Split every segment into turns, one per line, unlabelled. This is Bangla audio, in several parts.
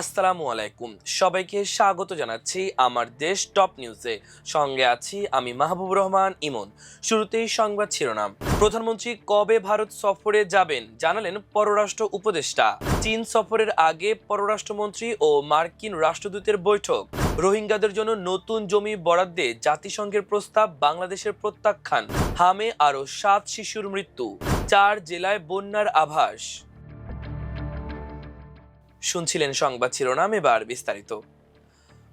আসসালামু আলাইকুম, সবাইকে স্বাগত জানাচ্ছি আমার দেশ টপ নিউজে। সঙ্গে আছি আমি মাহবুবুর রহমান ইমন। শুরুতেই সংবাদ শিরোনাম। প্রধানমন্ত্রী কবে ভারত সফরে যাবেন জানালেন পররাষ্ট্র উপদেষ্টা। চীন সফরের আগে পররাষ্ট্রমন্ত্রী ও মার্কিন রাষ্ট্রদূতের বৈঠক। রোহিঙ্গাদের জন্য নতুন জমি বরাদ্দে জাতিসংঘের প্রস্তাব বাংলাদেশের প্রত্যাখ্যান। হামে আরও 7 শিশুর মৃত্যু। 4 জেলায় বন্যার আভাস। শুনছিলেন সংবাদ শিরোনাম, এবার বিস্তারিত।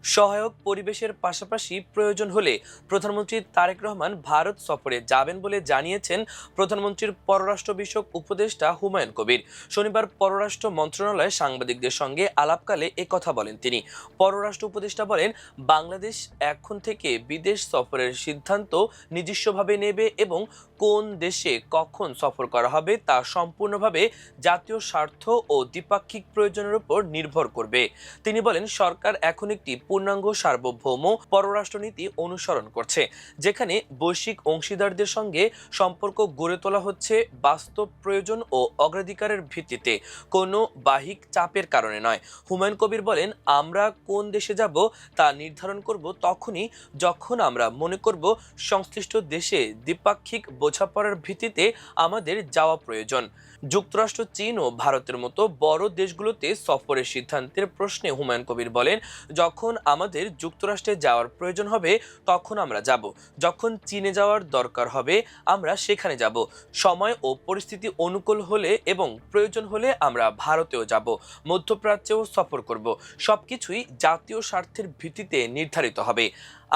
সহায়ক পরিবেশের পাশাপাশি প্রয়োজন হলে প্রধানমন্ত্রী তারেক রহমান ভারত সফরে যাবেন বলে জানিয়েছেন প্রধানমন্ত্রীর পররাষ্ট্র বিষয়ক উপদেষ্টা হুমায়ুন কবির। শনিবার পররাষ্ট্র মন্ত্রণালয়ে সাংবাদিকদের সঙ্গে আলাপকালে একথা বলেন তিনি। পররাষ্ট্র উপদেষ্টা বলেন, বাংলাদেশ এখন থেকে বিদেশ সফরের সিদ্ধান্ত নিজস্বভাবে নেবে এবং কোন দেশে কখন সফর করা হবে তা সম্পূর্ণভাবে জাতীয় স্বার্থ ও দ্বিপাক্ষিক প্রয়োজনের উপর নির্ভর করবে। তিনি বলেন, সরকার এখন একটি পূর্ণাঙ্গ সার্বভৌম পররাষ্ট্রনীতি অনুসরণ করছে, যেখানে বৈশ্বিক অংশীদারদের সঙ্গে সম্পর্ক গড়ে তোলা হচ্ছে বাস্তব প্রয়োজন ও অগ্রাধিকারের ভিত্তিতে, কোনো বাহ্যিক চাপের কারণে নয়। হুমায়ুন কবির বলেন, আমরা কোন দেশে যাব তা নির্ধারণ করব তখনই যখন আমরা মনে করব সংশ্লিষ্ট দেশে দ্বিপাক্ষিক বোঝাপড়ার ভিত্তিতে আমাদের যাওয়া প্রয়োজন। যুক্তরাষ্ট্র, চীন ও ভারতের মতো বড় দেশগুলোতে সফরের সিদ্ধান্তের প্রশ্নে হুমায়ুন কবির বলেন, যখন আমাদের যুক্তরাষ্ট্রে যাওয়ার প্রয়োজন হবে তখন আমরা যাব, যখন চীনে যাওয়ার দরকার হবে আমরা সেখানে যাব, সময় ও পরিস্থিতি অনুকূল হলে এবং প্রয়োজন হলে আমরা ভারতেও যাব, মধ্যপ্রাচ্যেও সফর করব। সবকিছুই জাতীয় স্বার্থের ভিত্তিতে নির্ধারিত হবে।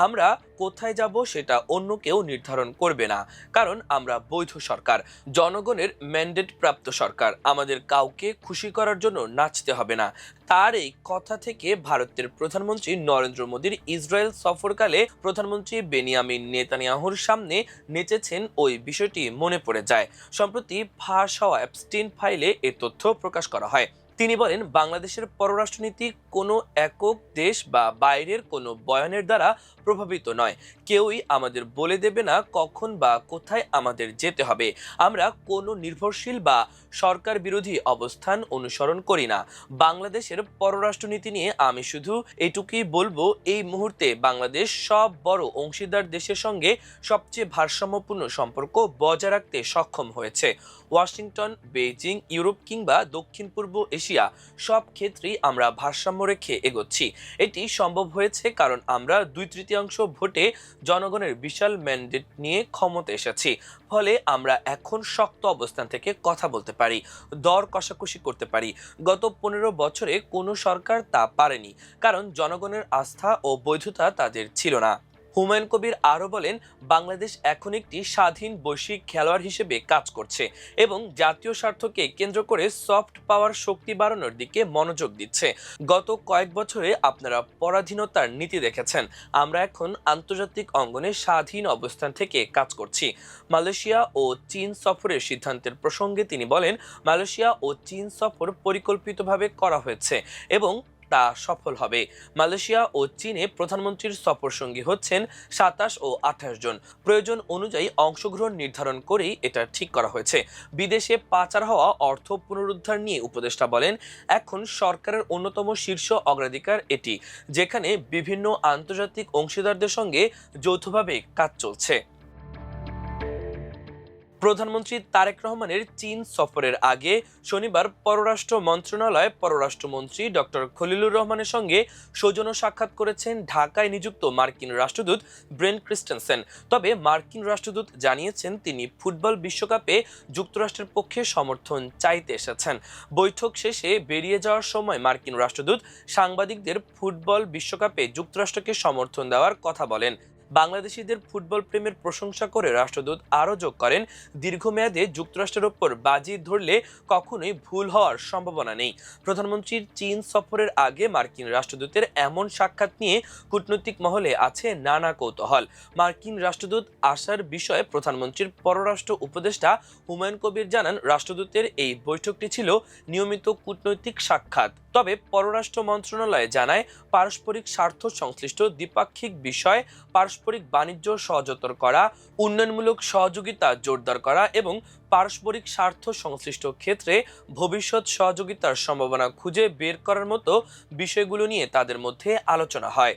আমরা কোথায় যাব সেটা অন্য কেউ নির্ধারণ করবে না, কারণ আমরা বৈধ সরকার, জনগণের ম্যান্ডেট প্রাপ্ত সরকার। আমাদের কাউকে খুশি করার জন্য নাচতে হবে না। তার এই কথা থেকে ভারতের প্রধানমন্ত্রী নরেন্দ্র মোদীর ইসরায়েল সফরকালে প্রধানমন্ত্রী বেনিয়ামিন নেতানিয়াহুর সামনে নেচেছেন ওই বিষয়টি মনে পড়ে যায়। সম্প্রতি ফাঁস হওয়া অ্যাপস্টিন ফাইলে এ তথ্য প্রকাশ করা হয়। তিনি বলেন, বাংলাদেশের পররাষ্ট্রনীতি কোনো একক দেশ বা বাইরের কোনো বয়ানের দ্বারা প্রভাবিত নয়। কেউই আমাদের বলে দেবে না কখন বা কোথায় আমাদের যেতে হবে। আমরা কোনো নির্ভরশীল বা সরকার বিরোধী অবস্থান অনুসরণ করি না। বাংলাদেশের পররাষ্ট্রনীতি নিয়ে আমি শুধু এইটুকুই বলবো, এই মুহূর্তে বাংলাদেশ সব বড় অংশীদার দেশের সঙ্গে সবচেয়ে ভারসাম্যপূর্ণ সম্পর্ক বজায় রাখতে সক্ষম হয়েছে। ওয়াশিংটন, বেইজিং, ইউরোপ কিংবা দক্ষিণ পূর্ব এশিয়া, সব ক্ষেত্রেই আমরা ভারসাম্য রেখে এগোচ্ছি। এটি সম্ভব হয়েছে কারণ আমরা 2/3 ভোটে জনগণের বিশাল ম্যান্ডেট নিয়ে ক্ষমতা এসেছি। ফলে আমরা এখন শক্ত অবস্থান থেকে কথা বলতে পারি, দর কষাকষি করতে পারি। গত 15 বছরে কোনো সরকার তা পারেনি, কারণ জনগণের আস্থা ও বৈধতা তাদের ছিল না। হুমায়ুন কবির আরও বলেন, বাংলাদেশ এখন একটি স্বাধীন বৈশ্বিক খেলোয়াড় হিসেবে কাজ করছে এবং জাতীয় স্বার্থকে কেন্দ্র করে সফট পাওয়ার শক্তি বাড়ানোর দিকে মনোযোগ দিচ্ছে। গত কয়েক বছরে আপনারা পরাধীনতার নীতি দেখেছেন। আমরা এখন আন্তর্জাতিক অঙ্গনে স্বাধীন অবস্থান থেকে কাজ করছি। মালয়েশিয়া ও চীন সফরের সিদ্ধান্তের প্রসঙ্গে তিনি বলেন, মালয়েশিয়া ও চীন সফর পরিকল্পিতভাবে করা হয়েছে এবং তা সফল হবে। মালয়েশিয়া ও চীনে প্রধানমন্ত্রীর সফর সঙ্গী হচ্ছেন 27 ও 28 জন। প্রয়োজন অনুযায়ী অংশগ্রহণ নির্ধারণ করেই এটা ঠিক করা হয়েছে। বিদেশে পাচার হওয়া অর্থ পুনরুদ্ধার নিয়ে উপদেষ্টা বলেন, এখন সরকারের অন্যতম শীর্ষ অগ্রাধিকার এটি, যেখানে বিভিন্ন আন্তর্জাতিক অংশীদারদের সঙ্গে যৌথভাবে কাজ চলছে। প্রধানমন্ত্রী তারেক রহমানের চীন সফরের আগে শনিবার পররাষ্ট্র মন্ত্রণালয়ে পররাষ্ট্রমন্ত্রী ডক্টর খলিলুর রহমানের সঙ্গে সৌজন্য সাক্ষাৎ করেছেন ঢাকায় নিযুক্ত মার্কিন রাষ্ট্রদূত ব্রেন্ট ক্রিস্টেনসেন। তবে মার্কিন রাষ্ট্রদূত জানিয়েছেন, তিনি ফুটবল বিশ্বকাপে যুক্তরাষ্ট্রের পক্ষে সমর্থন চাইতে এসেছেন। বৈঠক শেষে বেরিয়ে যাওয়ার সময় মার্কিন রাষ্ট্রদূত সাংবাদিকদের ফুটবল বিশ্বকাপে যুক্তরাষ্ট্রকে সমর্থন দেওয়ার কথা বলেন। বাংলাদেশিদের ফুটবল প্রেমের প্রশংসা করে রাষ্ট্রদূত আরও যোগ করেন, দীর্ঘমেয়াদে যুক্তরাষ্ট্রের ওপর বাজি ধরলে কখনোই ভুল হওয়ার সম্ভাবনা নেই। প্রধানমন্ত্রীর চীন সফরের আগে মার্কিন রাষ্ট্রদূতের এমন সাক্ষাৎ নিয়ে কূটনৈতিক মহলে আছে নানা কৌতূহল। মার্কিন রাষ্ট্রদূত আসার বিষয়ে প্রধানমন্ত্রীর পররাষ্ট্র উপদেষ্টা হুমায়ুন কবির জানান, রাষ্ট্রদূতের এই বৈঠকটি ছিল নিয়মিত কূটনৈতিক সাক্ষাৎ। তবে পররাষ্ট্র মন্ত্রণালয় জানায়, পারস্পরিক স্বার্থ সংশ্লিষ্ট দ্বিপাক্ষিক বিষয়, পারস্পরিক বাণিজ্য সহজতর করা, উন্নয়নমূলক সহযোগিতা জোরদার করা এবং পারস্পরিক স্বার্থ সংশ্লিষ্ট ক্ষেত্রে ভবিষ্যৎ সহযোগিতার সম্ভাবনা খুঁজে বের করার মতো বিষয়গুলো নিয়ে তাদের মধ্যে আলোচনা হয়।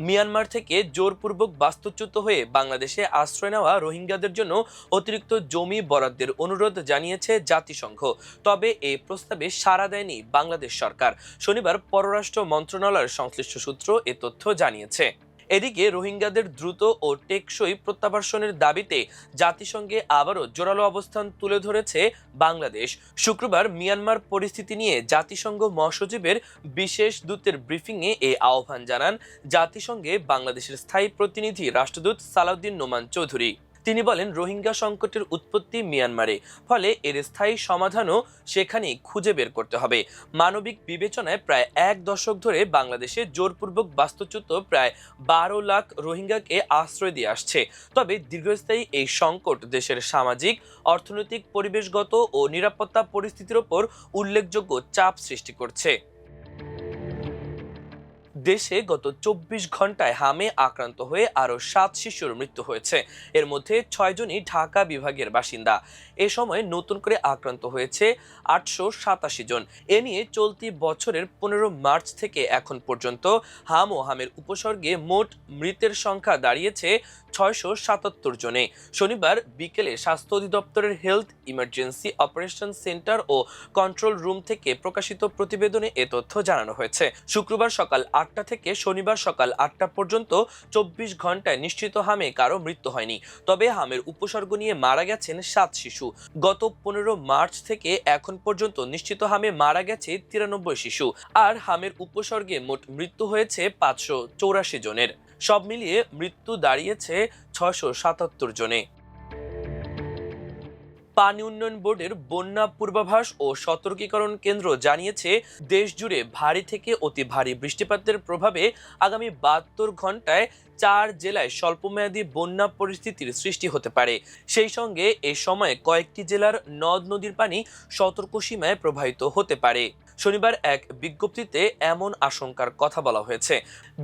মিয়ানমার থেকে জোরপূর্বক বাস্তুচ্যুত হয়ে বাংলাদেশে আশ্রয় নেওয়া রোহিঙ্গাদের জন্য অতিরিক্ত জমি বরাদ্দের অনুরোধ জানিয়েছে জাতিসংঘ। তবে এই প্রস্তাবে সাড়া দেয়নি বাংলাদেশ সরকার। শনিবার পররাষ্ট্র মন্ত্রণালয়ের সংশ্লিষ্ট সূত্র এ তথ্য জানিয়েছে। এদিকে রোহিঙ্গাদের দ্রুত ও টেকসই প্রত্যাবাসনের দাবিতে জাতিসংঘে আবারও জোরালো অবস্থান তুলে ধরেছে বাংলাদেশ। শুক্রবার মিয়ানমার পরিস্থিতি নিয়ে জাতিসংঘ মহাসচিবের বিশেষ দূতের ব্রিফিংয়ে এই আহ্বান জানান জাতিসংঘে বাংলাদেশের স্থায়ী প্রতিনিধি রাষ্ট্রদূত সালাউদ্দিন নোমান চৌধুরী। তিনি বলেন, রোহিঙ্গা সংকটের উৎপত্তি মিয়ানমারে, ফলে এর স্থায়ী সমাধানও সেখানেই খুঁজে বের করতে হবে। মানবিক বিবেচনায় প্রায় এক দশক ধরে বাংলাদেশে জোরপূর্বক বাস্তুচ্যুত প্রায় 12 লাখ রোহিঙ্গাকে আশ্রয় দিয়ে আসছে। তবে দীর্ঘস্থায়ী এই সংকট দেশের সামাজিক, অর্থনৈতিক, পরিবেশগত ও নিরাপত্তা পরিস্থিতির ওপর উল্লেখযোগ্য চাপ সৃষ্টি করছে। দেশে গত 24 ঘন্টায় হামে আক্রান্ত হয়ে আরও 7 শিশুর মৃত্যু হয়েছে। এর মধ্যে 6 জনই ঢাকা বিভাগের বাসিন্দা। এ সময় নতুন করে আক্রান্ত হয়েছে 887 জন। এ নিয়ে চলতি বছরের 15 মার্চ থেকে এখন পর্যন্ত হাম ও হামের উপসর্গে মোট মৃতের সংখ্যা দাঁড়িয়েছে 677 জনে। শনিবার বিকেলে স্বাস্থ্য অধিদপ্তরের হেলথ ইমার্জেন্সি অপারেশন সেন্টার ও কন্ট্রোল রুম থেকে প্রকাশিত প্রতিবেদনে এ তথ্য জানানো হয়েছে। শুক্রবার সকাল 8টা থেকে শনিবার সকাল 8টা পর্যন্ত 24 ঘন্টায় নিশ্চিত হামে কারো মৃত্যু হয়নি। তবে হামের উপসর্গ নিয়ে মারা গেছেন 7 শিশু। গত 15 মার্চ থেকে এখন পর্যন্ত নিশ্চিত হামে মারা গেছে 93 শিশু। আর হামের উপসর্গে মোট মৃত্যু হয়েছে 584 জনের। সব মিলিয়ে মৃত্যু দাঁড়িয়েছে 677 জনে। পানি উন্নয়ন বোর্ডের বন্যা পূর্বাভাস ও সতর্কীকরণ কেন্দ্র জানিয়েছে, দেশ জুড়ে ভারী থেকে অতি ভারী বৃষ্টিপাতের প্রভাবে আগামী 72 ঘন্টায় 4 জেলায় স্বল্পমেয়াদী বন্যা পরিস্থিতির সৃষ্টি হতে পারে। সেই সঙ্গে এ সময় কয়েকটি জেলার নদ নদীর পানি সতর্ক সীমায় প্রবাহিত হতে পারে। শনিবার এক বিজ্ঞপ্তিতে এমন আশঙ্কার কথা বলা হয়েছে।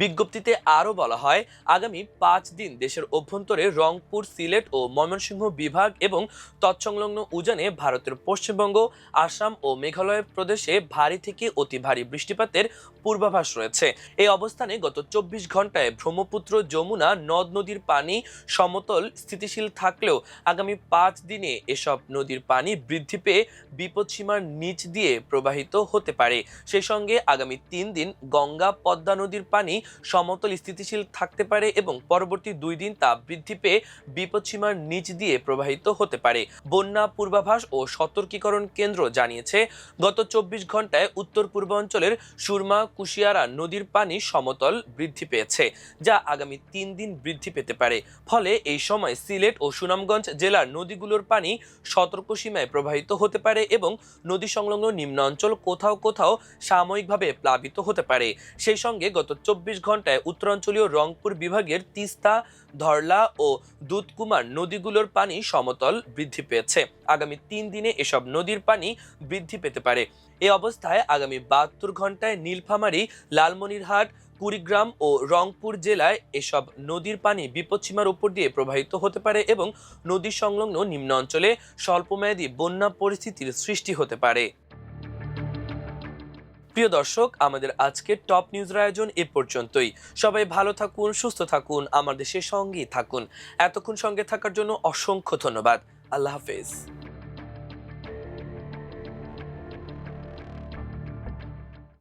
বিজ্ঞপ্তিতে আরও বলা হয়, আগামী 5 দিন দেশের অভ্যন্তরে রংপুর, সিলেট ও ময়মনসিংহ বিভাগ এবং তৎসংলগ্ন উজানে ভারতের পশ্চিমবঙ্গ, আসাম ও মেঘালয় প্রদেশে ভারী থেকে অতি ভারী বৃষ্টিপাতের পূর্বাভাস রয়েছে। এই অবস্থানে গত 24 ঘন্টায় ব্রহ্মপুত্র, যমুনা নদ নদীর পানি সমতল স্থিতিশীল থাকলেও আগামী 5 দিনে এসব নদীর পানি বৃদ্ধি পেয়ে বিপদসীমার নিচ দিয়ে প্রবাহিত হতে পারে। সেই সঙ্গে আগামী 3 দিন গঙ্গা, পদ্মা নদীর পানি সমতল স্থিতিশীল থাকতে পারে এবং পরবর্তী 2 দিন তা বৃদ্ধি পেয়ে বিপদসীমার নিচ দিয়ে প্রবাহিত হতে পারে। বন্যা পূর্বাভাস ও সতর্কীকরণ কেন্দ্র জানিয়েছে, গত 24 ঘন্টায় উত্তর পূর্বাঞ্চলের সুরমা, কুশিয়ারা নদীর পানি সমতল বৃদ্ধি পেয়েছে, যা আগামী 3 দিন বৃদ্ধি পেতে পারে। ফলে এই সময় সিলেট ও সুনামগঞ্জ জেলার নদীগুলোর পানি সতর্ক সীমায় প্রবাহিত হতে পারে এবং নদী সংলগ্ন নিম্ন অঞ্চল কোথাও কোথাও সাময়িকভাবে প্লাবিত হতে পারে। সেই সঙ্গে গত 24 ঘন্টায় উত্তরাঞ্চলীয় রংপুর বিভাগের তিস্তা, ধরলা ও দুধকুমার নদীগুলোর পানি সমতল বৃদ্ধি পেয়েছে। আগামী 3 দিনে এসব নদীর পানি বৃদ্ধি পেতে পারে। এই অবস্থায় আগামী 72 ঘন্টায় নীলফামারী, লালমনিরহাট, কুড়িগ্রাম ও রংপুর জেলায় এসব নদীর পানি বিপদসীমার উপর দিয়ে প্রবাহিত হতে পারে এবং নদী সংলগ্ন নিম্ন অঞ্চলে স্বল্পমেয়াদী বন্যা পরিস্থিতির সৃষ্টি হতে পারে। প্রিয় দর্শক, আমাদের আজকের টপ নিউজের আয়োজন এ পর্যন্তই। সবাই ভালো থাকুন, সুস্থ থাকুন, আমার দেশের সঙ্গেই থাকুন। এতক্ষণ সঙ্গে থাকার জন্য অসংখ্য ধন্যবাদ। আল্লাহ হাফেজ।